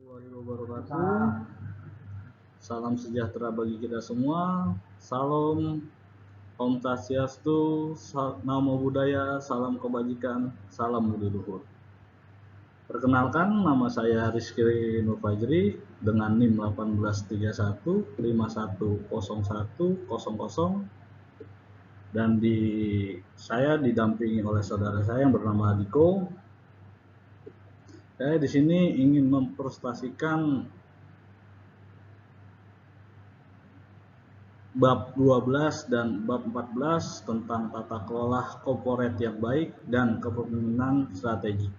warahmatullahi wabarakatuh. Salam sejahtera bagi kita semua. Salam Om Swastiastu, Namo Buddhaya, salam kebajikan, salam budi luhur. Perkenalkan, nama saya Rizky Nur Fajri dengan NIM 1831510100 dan saya didampingi oleh saudara saya yang bernama Diko. Saya di sini ingin mempresentasikan bab 12 dan bab 14 tentang tata kelola korporat yang baik dan kepemimpinan strategi.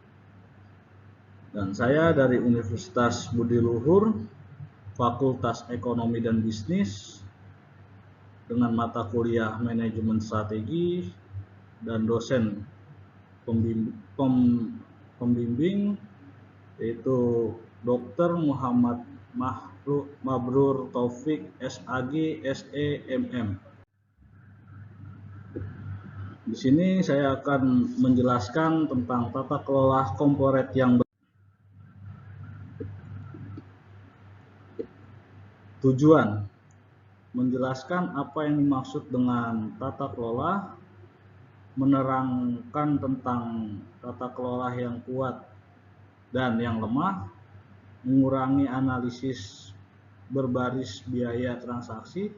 Dan saya dari Universitas Budi Luhur, Fakultas Ekonomi dan Bisnis dengan mata kuliah Manajemen Strategi dan dosen pembimbing yaitu Dr. Muhammad Mabrur Taufik SAG SEMM. Di sini saya akan menjelaskan tentang tata kelola korporat yang tujuan menjelaskan apa yang dimaksud dengan tata kelola, menerangkan tentang tata kelola yang kuat dan yang lemah, mengurangi analisis berbasis biaya transaksi,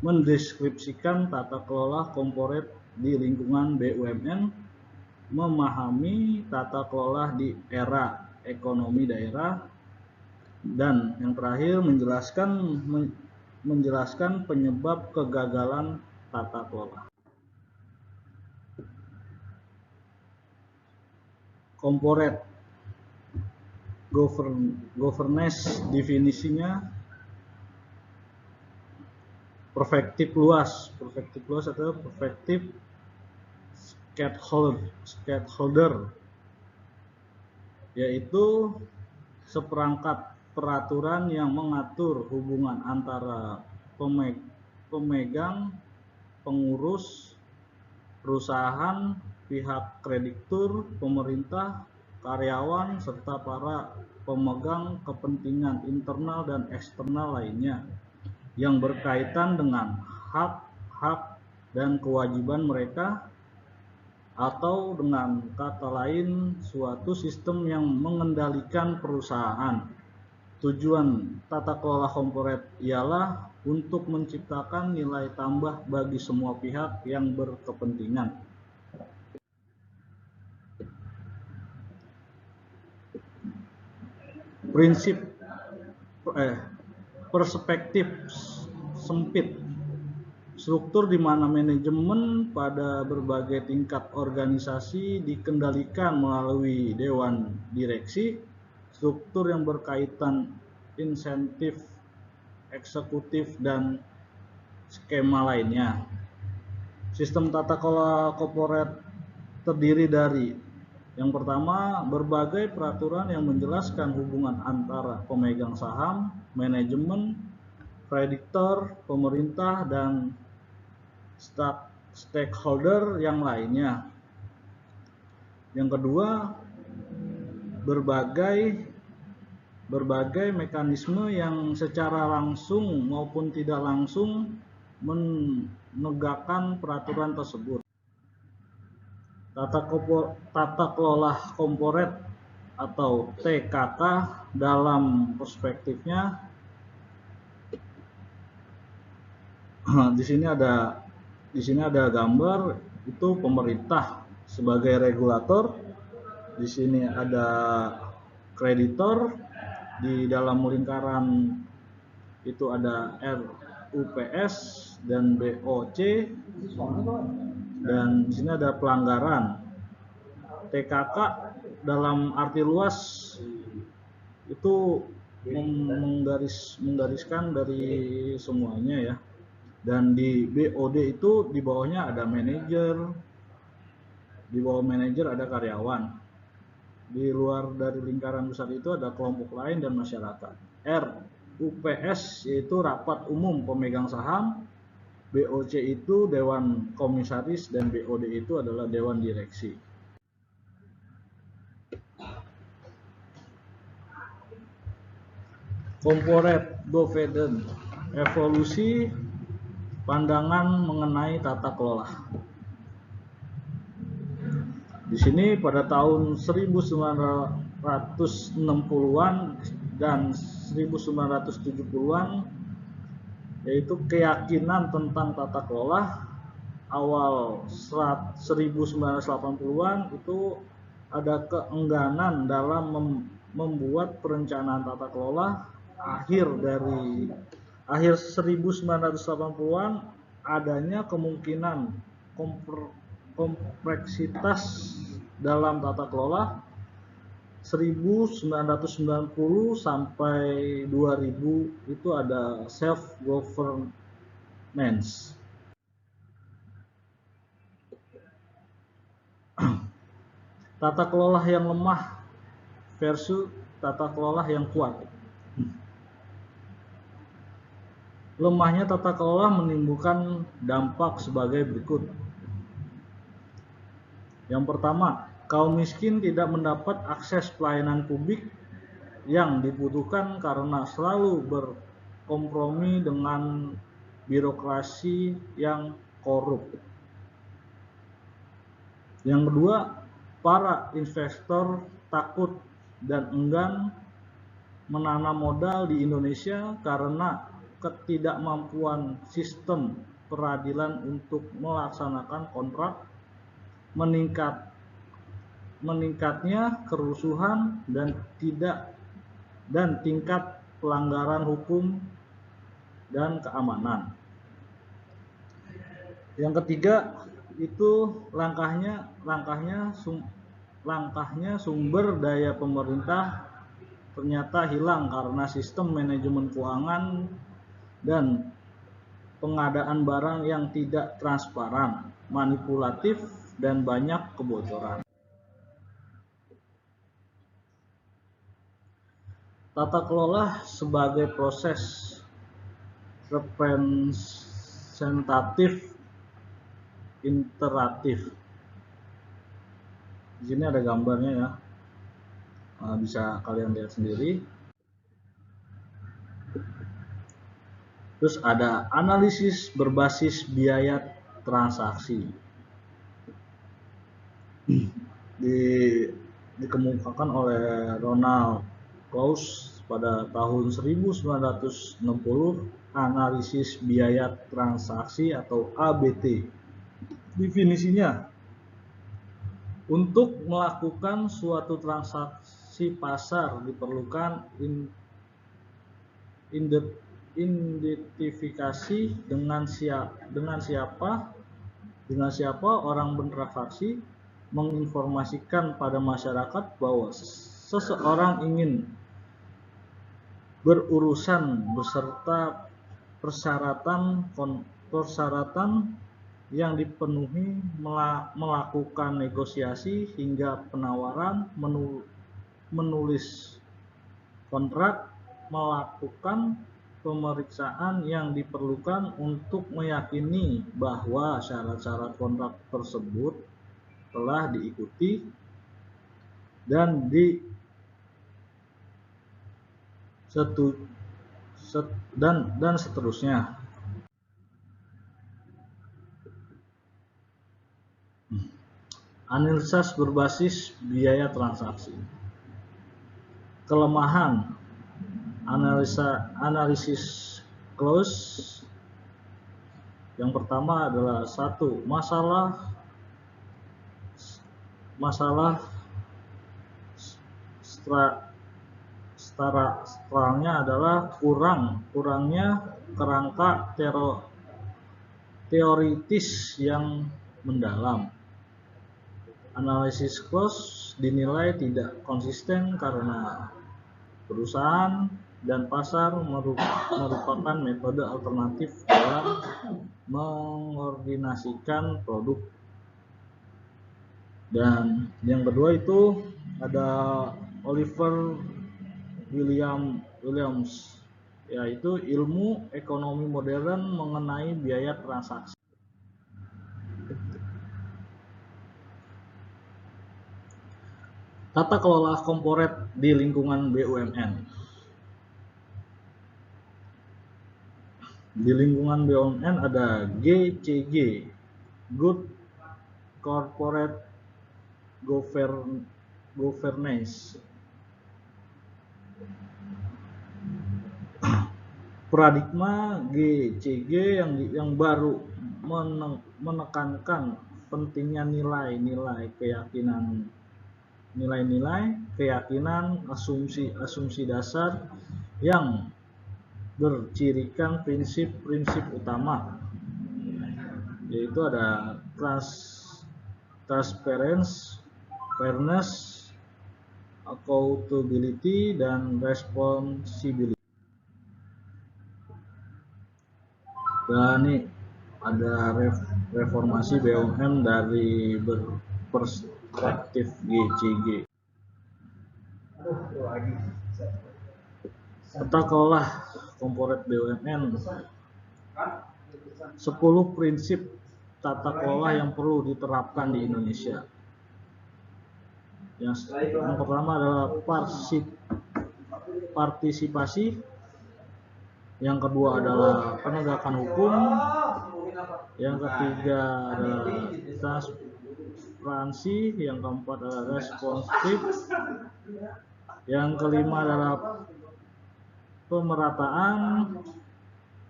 mendeskripsikan tata kelola korporat di lingkungan BUMN, memahami tata kelola di era ekonomi daerah, dan yang terakhir menjelaskan penyebab kegagalan tata kelola. Korporat governance definisinya perspektif luas atau perspektif stakeholder, yaitu seperangkat peraturan yang mengatur hubungan antara pemegang, pengurus, perusahaan, pihak kreditur, pemerintah, karyawan, serta para pemegang kepentingan internal dan eksternal lainnya yang berkaitan dengan hak-hak dan kewajiban mereka, atau dengan kata lain suatu sistem yang mengendalikan perusahaan. Tujuan tata kelola korporat ialah untuk menciptakan nilai tambah bagi semua pihak yang berkepentingan. Prinsip perspektif sempit, struktur di mana manajemen pada berbagai tingkat organisasi dikendalikan melalui dewan direksi, struktur yang berkaitan insentif eksekutif dan skema lainnya. Sistem tata kelola korporat terdiri dari yang pertama, berbagai peraturan yang menjelaskan hubungan antara pemegang saham, manajemen, kreditor, pemerintah, dan stakeholder yang lainnya. Yang kedua, berbagai mekanisme yang secara langsung maupun tidak langsung menegakkan peraturan tersebut. Tata kelola korporat atau TKK dalam perspektifnya di sini ada gambar itu pemerintah sebagai regulator. Di sini ada kreditor, di dalam lingkaran itu ada RUPS dan BOC, dan di sini ada pelanggaran. TKK dalam arti luas itu menggariskan dari semuanya ya. Dan di BOD itu di bawahnya ada manajer, di bawah manajer ada karyawan. Di luar dari lingkaran besar itu ada kelompok lain dan masyarakat. RUPS yaitu rapat umum pemegang saham, BOC itu dewan komisaris, dan BOD itu adalah dewan direksi. Corporate governance, evolusi pandangan mengenai tata kelola. Di sini pada tahun 1960-an dan 1970-an, yaitu keyakinan tentang tata kelola. Awal 1980-an itu ada keengganan dalam membuat perencanaan tata kelola. Akhir 1980-an adanya kemungkinan kompleksitas dalam tata kelola. 1990 sampai 2000 itu ada self governance. Tata kelola yang lemah versus tata kelola yang kuat. Lemahnya tata kelola menimbulkan dampak sebagai berikut. Yang pertama, kaum miskin tidak mendapat akses pelayanan publik yang dibutuhkan karena selalu berkompromi dengan birokrasi yang korup. Yang kedua, para investor takut dan enggan menanam modal di Indonesia karena ketidakmampuan sistem peradilan untuk melaksanakan kontrak, meningkatnya kerusuhan dan tingkat pelanggaran hukum dan keamanan. Yang ketiga itu langkahnya sumber daya pemerintah ternyata hilang karena sistem manajemen keuangan dan pengadaan barang yang tidak transparan, manipulatif, dan banyak kebocoran. Tata kelola sebagai proses representatif interaktif. Di sini ada gambarnya ya, bisa kalian lihat sendiri. Terus ada analisis berbasis biaya transaksi. Dikemukakan oleh Ronald Coase pada tahun 1960, analisis biaya transaksi atau ABT. Definisinya, untuk melakukan suatu transaksi pasar diperlukan identifikasi dengan siapa orang bertransaksi, menginformasikan pada masyarakat bahwa seseorang ingin berurusan beserta persyaratan yang dipenuhi, melakukan negosiasi hingga penawaran, menulis kontrak, melakukan pemeriksaan yang diperlukan untuk meyakini bahwa syarat-syarat kontrak tersebut telah diikuti dan seterusnya. Analisis berbasis biaya transaksi. Kelemahan analisis Coase. Yang pertama adalah masalah strukturalnya adalah kurangnya kerangka teoritis yang mendalam. Analisis Coase dinilai tidak konsisten karena perusahaan dan pasar merupakan metode alternatif dalam mengkoordinasikan produk. Dan yang kedua itu ada Oliver Williams, yaitu ilmu ekonomi modern mengenai biaya transaksi. Tata kelola korporat di lingkungan BUMN. Di lingkungan BUMN ada GCG, Good Corporate Governance. Paradigma GCG yang baru menekankan pentingnya nilai-nilai keyakinan, asumsi dasar yang bercirikan prinsip-prinsip utama, yaitu ada transparency, fairness, accountability, dan responsibility. Dan ini ada reformasi BUMN dari perspektif GCG. Tata kelola korporat BUMN. 10 prinsip tata kelola yang perlu diterapkan di Indonesia. Yang pertama adalah partisipasi. Yang kedua adalah penegakan hukum. Yang ketiga adalah transparansi. Yang keempat adalah responsif. Yang kelima adalah pemerataan.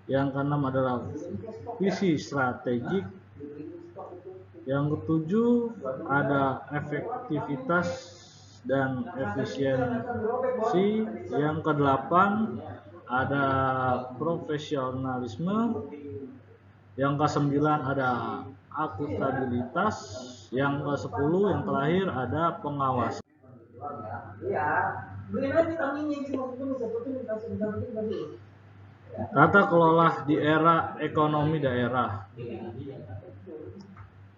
Yang keenam adalah visi strategik. Yang ketujuh ada efektivitas dan efisiensi. Yang kedelapan ada profesionalisme. Yang kesembilan ada akuntabilitas. Yang kesepuluh yang terakhir ada pengawasan. Tata kelola di era ekonomi daerah.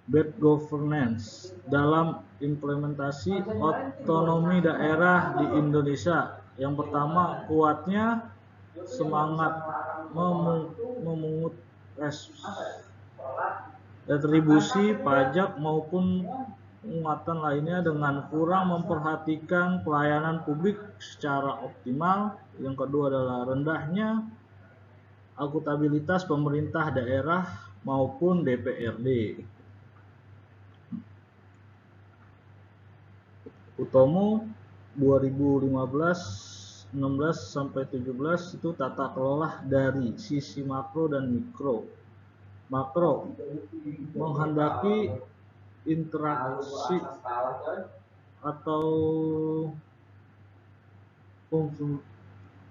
Bad governance dalam implementasi otonomi daerah di Indonesia. Yang pertama, kuatnya semangat memungut retribusi pajak maupun penguatan lainnya dengan kurang memperhatikan pelayanan publik secara optimal. Yang kedua adalah rendahnya akuntabilitas pemerintah daerah maupun DPRD. Utomo 2015-16 sampai 17 itu tata kelola dari sisi makro dan mikro. Makro menghendaki interaksi atau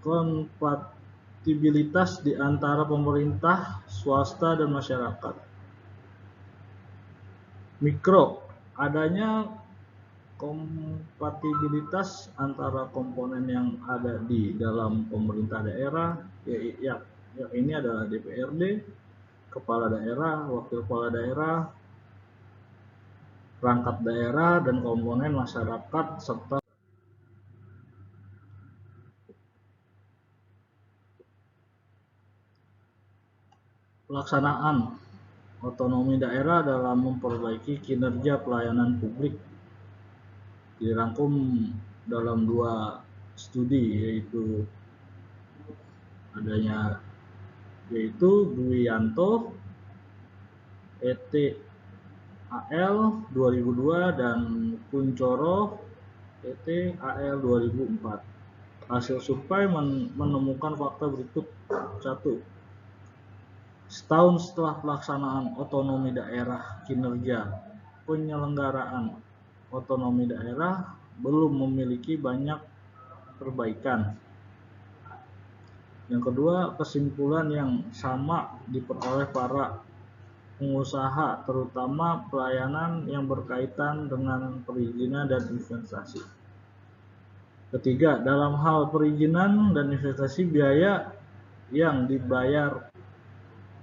kompatibilitas di antara pemerintah, swasta, dan masyarakat. Mikro, adanya kompatibilitas antara komponen yang ada di dalam pemerintah daerah, ya ini adalah DPRD, kepala daerah, wakil kepala daerah, perangkat daerah, dan komponen masyarakat serta pelaksanaan otonomi daerah dalam memperbaiki kinerja pelayanan publik dirangkum dalam 2 studi, yaitu Dwianto ET/AL 2002 dan Kuncoro ET/AL 2004. Hasil survei menemukan fakta berikut. 1. Setahun setelah pelaksanaan otonomi daerah, kinerja penyelenggaraan otonomi daerah belum memiliki banyak perbaikan. Yang kedua, kesimpulan yang sama diperoleh para pengusaha, terutama pelayanan yang berkaitan dengan perizinan dan investasi. Ketiga, dalam hal perizinan dan investasi, biaya yang dibayar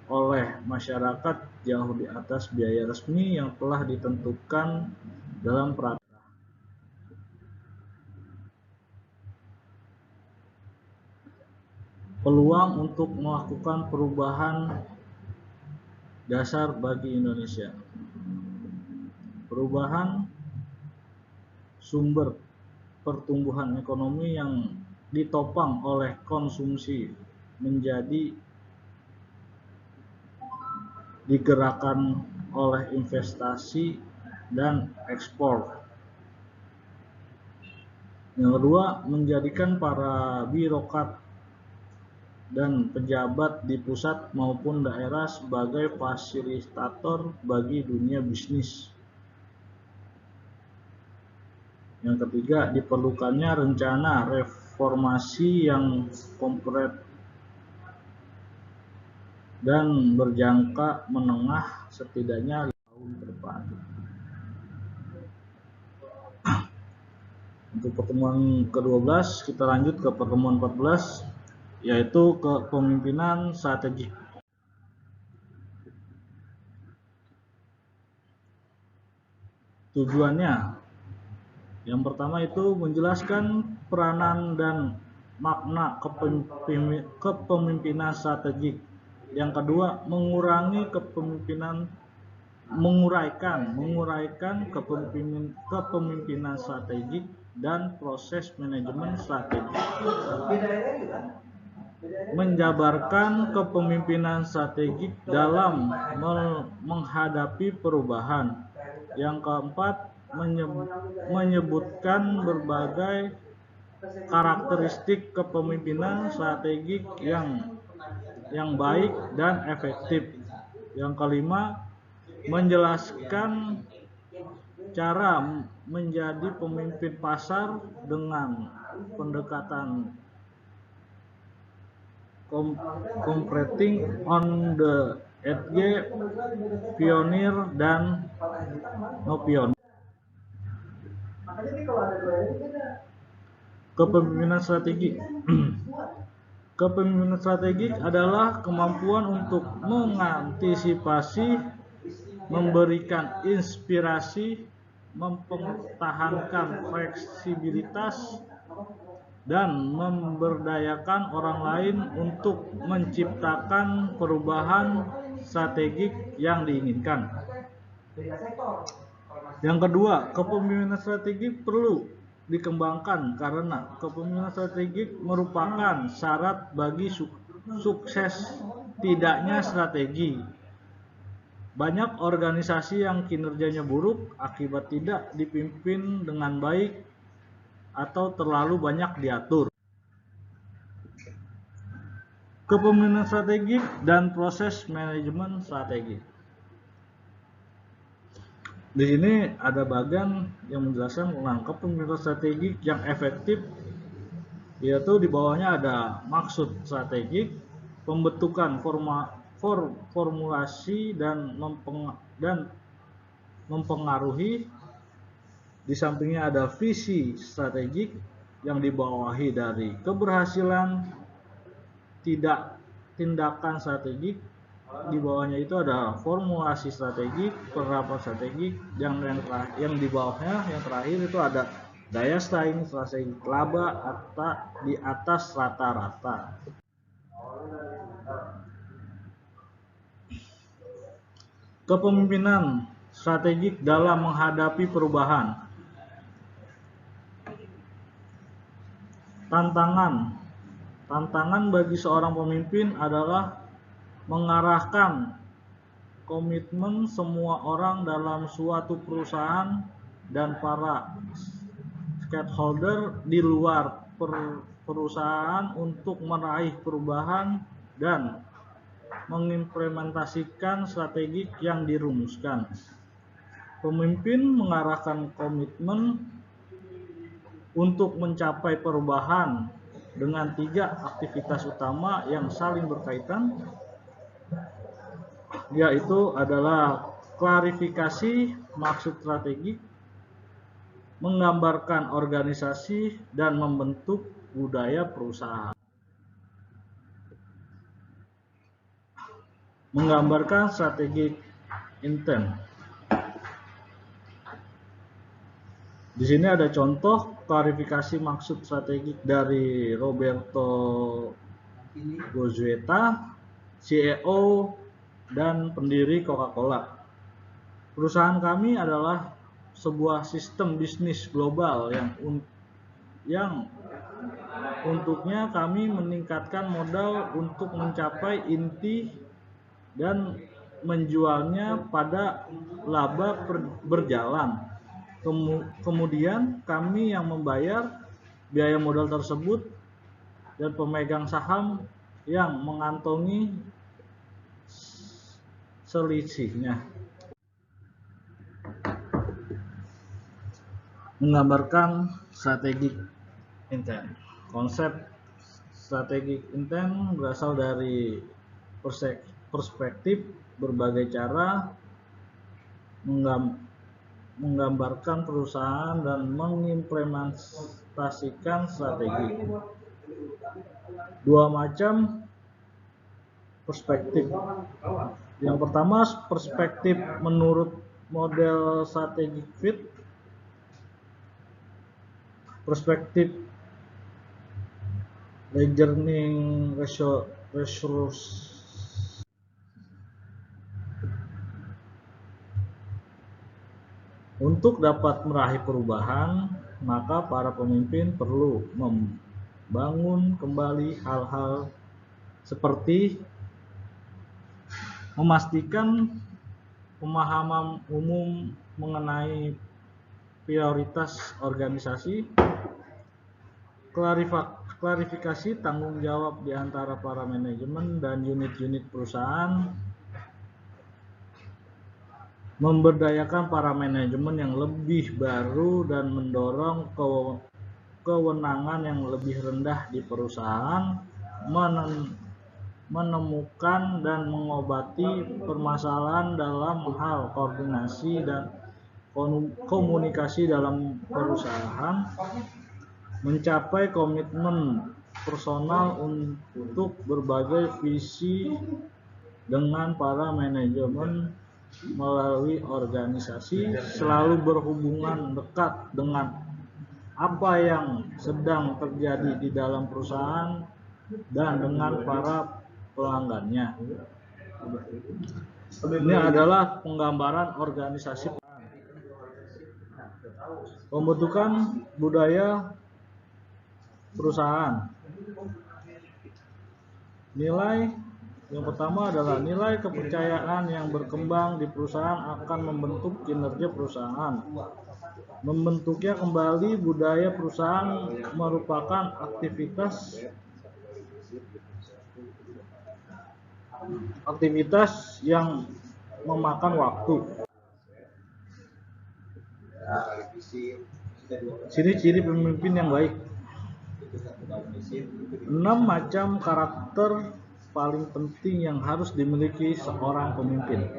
oleh masyarakat jauh di atas biaya resmi yang telah ditentukan dalam peraturan. Peluang untuk melakukan perubahan dasar bagi Indonesia. Perubahan sumber pertumbuhan ekonomi yang ditopang oleh konsumsi menjadi digerakkan oleh investasi dan ekspor. Yang kedua, menjadikan para birokrat dan pejabat di pusat maupun daerah sebagai fasilitator bagi dunia bisnis. Yang ketiga, diperlukannya rencana reformasi yang konkret dan berjangka menengah setidaknya 5 tahun ke depan. Untuk pertemuan ke-12, kita lanjut ke pertemuan 14, yaitu kepemimpinan strategik. Tujuannya, yang pertama itu menjelaskan peranan dan makna kepemimpinan strategik. Yang kedua, menguraikan kepemimpinan strategik dan proses manajemen strategik. Menjabarkan kepemimpinan strategik dalam menghadapi perubahan. Yang keempat, menyebutkan berbagai karakteristik kepemimpinan strategik yang baik dan efektif. Yang kelima, menjelaskan cara menjadi pemimpin pasar dengan pendekatan competing on the edge, pionir, dan no pionir. Kepemimpinan strategi. Kepemimpinan strategik adalah kemampuan untuk mengantisipasi, memberikan inspirasi, mempertahankan fleksibilitas, dan memberdayakan orang lain untuk menciptakan perubahan strategik yang diinginkan. Yang kedua, kepemimpinan strategik perlu dikembangkan karena kepemimpinan strategik merupakan syarat bagi sukses tidaknya strategi. Banyak organisasi yang kinerjanya buruk akibat tidak dipimpin dengan baik atau terlalu banyak diatur. Kepemimpinan strategik dan proses manajemen strategik. Di sini ada bagian yang menjelaskan tentang kepemimpinan strategik yang efektif, yaitu di bawahnya ada maksud strategik, pembentukan formulasi dan mempengaruhi. Di sampingnya ada visi strategik yang dibawahi dari keberhasilan tindakan strategik. Di bawahnya itu ada formulasi strategik, penerapan strategik, yang di bawahnya yang terakhir itu ada daya saing strategi laba di atas rata-rata. Kepemimpinan strategik dalam menghadapi perubahan. Tantangan bagi seorang pemimpin adalah mengarahkan komitmen semua orang dalam suatu perusahaan dan para stakeholder di luar perusahaan untuk meraih perubahan dan mengimplementasikan strategi yang dirumuskan. Pemimpin mengarahkan komitmen untuk mencapai perubahan dengan 3 aktivitas utama yang saling berkaitan, yaitu adalah klarifikasi maksud strategi, menggambarkan organisasi, dan membentuk budaya perusahaan. Menggambarkan strategi intent. Di sini ada contoh klarifikasi maksud strategik dari Roberto Goizueta, CEO dan pendiri Coca-Cola. Perusahaan kami adalah sebuah sistem bisnis global yang untuknya kami meningkatkan modal untuk mencapai inti dan menjualnya pada laba berjalan. Kemudian kami yang membayar biaya modal tersebut dan pemegang saham yang mengantongi selisihnya. Menggambarkan strategic intent. Konsep strategic intent berasal dari perspektif berbagai cara menggambarkan perusahaan dan mengimplementasikan strategi. Dua macam perspektif. Yang pertama, perspektif menurut model strategic fit. Perspektif learning resource. Untuk dapat meraih perubahan, maka para pemimpin perlu membangun kembali hal-hal seperti memastikan pemahaman umum mengenai prioritas organisasi, klarifikasi tanggung jawab di antara para manajemen dan unit-unit perusahaan, memberdayakan para manajemen yang lebih baru dan mendorong kewenangan yang lebih rendah di perusahaan, menemukan dan mengobati permasalahan dalam hal koordinasi dan komunikasi dalam perusahaan, mencapai komitmen personal untuk berbagai visi dengan para manajemen melalui organisasi, selalu berhubungan dekat dengan apa yang sedang terjadi di dalam perusahaan dan dengan para pelanggannya. Ini adalah penggambaran organisasi. Pembentukan budaya perusahaan. Nilai yang pertama adalah nilai kepercayaan yang berkembang di perusahaan akan membentuk kinerja perusahaan. Membentuknya kembali budaya perusahaan merupakan aktivitas yang memakan waktu. Ciri-ciri pemimpin yang baik. 6 macam karakter paling penting yang harus dimiliki seorang pemimpin.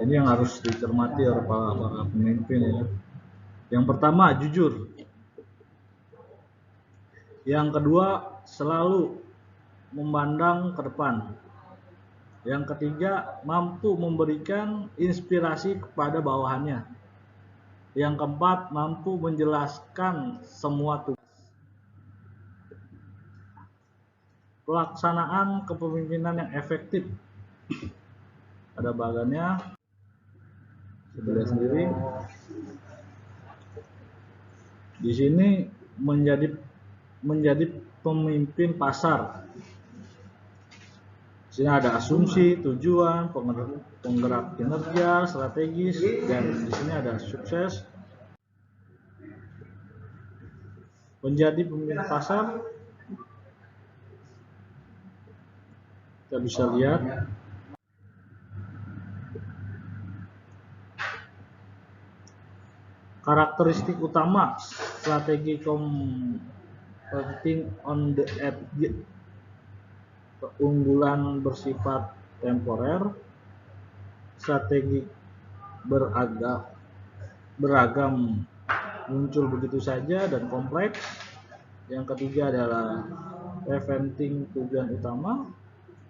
Ini yang harus dicermati oleh para pemimpin ya. Yang pertama, jujur. Yang kedua, selalu memandang ke depan. Yang ketiga, mampu memberikan inspirasi kepada bawahannya. Yang keempat, mampu menjelaskan semua tugas. Pelaksanaan kepemimpinan yang efektif. Ada bagannya, sudah sendiri. Di sini menjadi pemimpin pasar. Di sini ada asumsi, tujuan, penggerak kinerja, strategis, dan di sini ada sukses. Menjadi pemimpin pasar, kita bisa lihat karakteristik utama strategi competing on the edge. Keunggulan bersifat temporer, strategi beragam muncul begitu saja dan kompleks. Yang ketiga adalah preventing tujuan utama,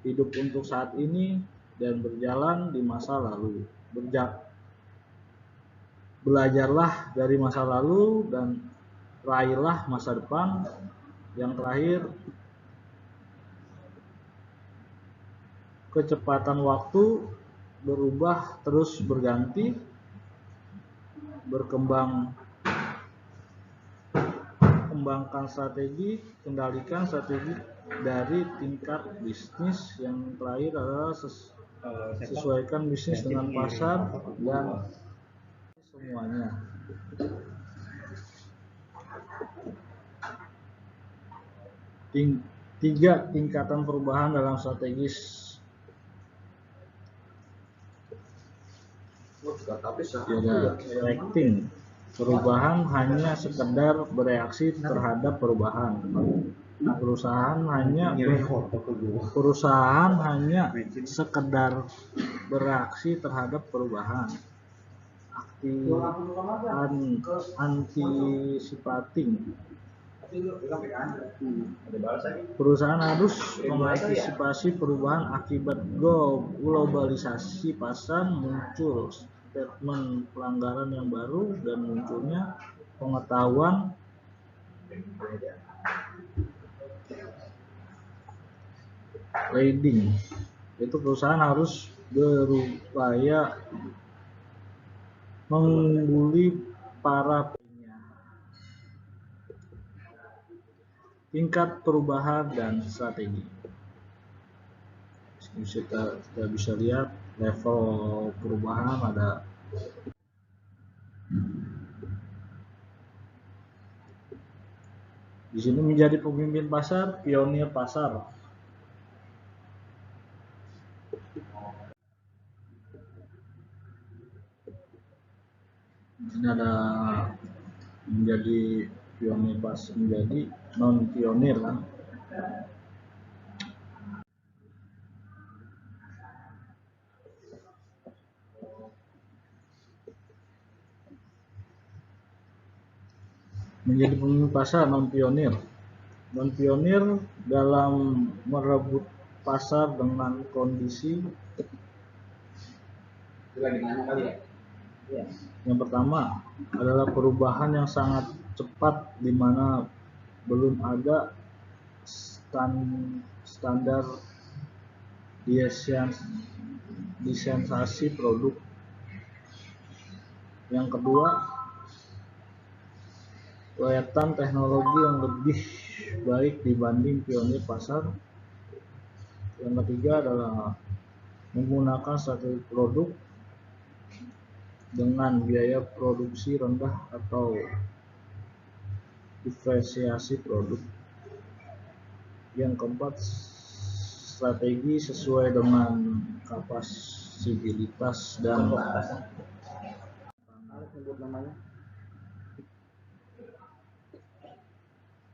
hidup untuk saat ini dan berjalan di masa lalu. Belajarlah dari masa lalu dan raihlah masa depan. Yang terakhir, kecepatan waktu berubah terus berganti, kembangkan strategi, kendalikan strategi dari tingkat bisnis. Yang terakhir adalah sesuaikan bisnis dengan pasar dan semuanya. Tiga tingkatan perubahan dalam strategis. Ada reacting, perubahan hanya sekedar bereaksi terhadap perubahan. Perusahaan hanya sekedar bereaksi terhadap perubahan. Anticipating, perusahaan harus mengantisipasi perubahan akibat globalisasi pasar, muncul statement pelanggaran yang baru, dan munculnya pengetahuan leading. Itu perusahaan harus berupaya mengungguli para pesaingnya. Tingkat perubahan dan strategi. Kita bisa lihat level perubahan ada di sini. Menjadi pemimpin pasar, pionir pasar. Ini ada menjadi pionir pasar, menjadi non pionir kan. Menjadi pemimpin pasar, non pionir. Non pionir dalam merebut pasar dengan kondisi yang pertama adalah perubahan yang sangat cepat, di mana belum ada standar desainasi produk. Yang kedua, kelihatan teknologi yang lebih baik dibanding pionir pasar. Yang ketiga adalah menggunakan strategi produk dengan biaya produksi rendah atau diferensiasi produk. Yang keempat, strategi sesuai dengan kapasitas dan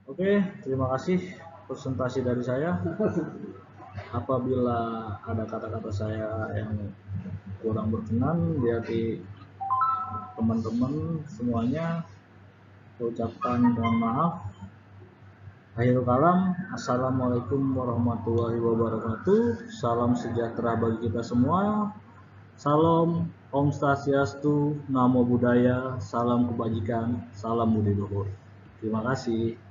Oke, terima kasih presentasi dari saya. Apabila ada kata-kata saya yang kurang berkenan di hati teman-teman semuanya, saya ucapkan mohon maaf. Akhirul kalam, assalamualaikum warahmatullahi wabarakatuh. Salam sejahtera bagi kita semua. Salam Om Swastiastu, Namo Buddhaya, salam kebajikan, salam budi luhur. Terima kasih.